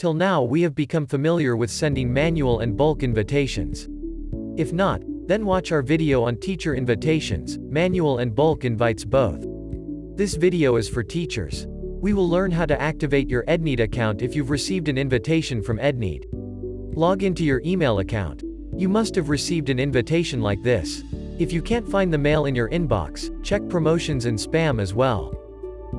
Till now we have become familiar with sending manual and bulk invitations. If not, then watch our video on teacher invitations, manual and bulk invites both. This video is for teachers. We will learn how to activate your Edneed account if you've received an invitation from Edneed. Log into your email account. You must have received an invitation like this. If you can't find the mail in your inbox, check promotions and spam as well.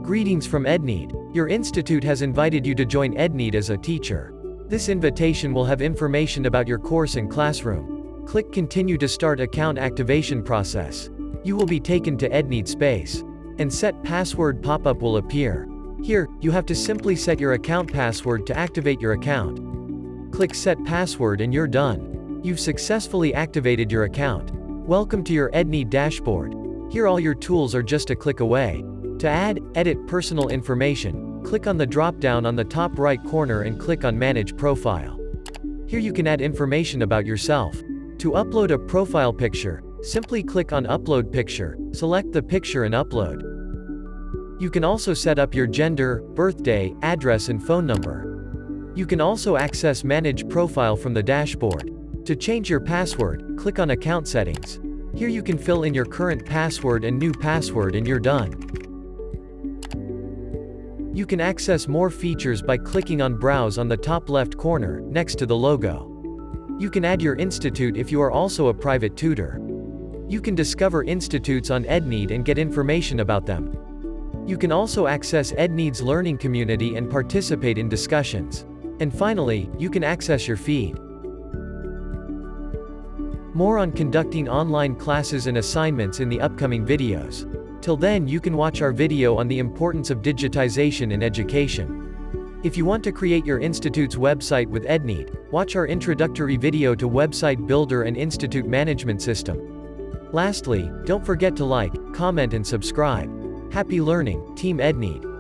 Greetings from Edneed. Your institute has invited you to join Edneed as a teacher. This invitation will have information about your course and classroom. Click Continue to start account activation process. You will be taken to Edneed space. And set password pop-up will appear. Here, you have to simply set your account password to activate your account. Click Set Password and you're done. You've successfully activated your account. Welcome to your Edneed dashboard. Here all your tools are just a click away. To add, edit personal information, click on the drop-down on the top right corner and click on Manage Profile. Here you can add information about yourself. To upload a profile picture, simply click on Upload Picture, select the picture and upload. You can also set up your gender, birthday, address and phone number. You can also access Manage Profile from the dashboard. To change your password, click on Account Settings. Here you can fill in your current password and new password and you're done. You can access more features by clicking on Browse on the top left corner, next to the logo. You can add your institute if you are also a private tutor. You can discover institutes on Edneed and get information about them. You can also access Edneed's learning community and participate in discussions. And finally, you can access your feed. More on conducting online classes and assignments in the upcoming videos. Till then you can watch our video on the importance of digitization in education. If you want to create your institute's website with Edneed, watch our introductory video to Website Builder and Institute Management System. Lastly, don't forget to like, comment and subscribe. Happy learning, Team Edneed.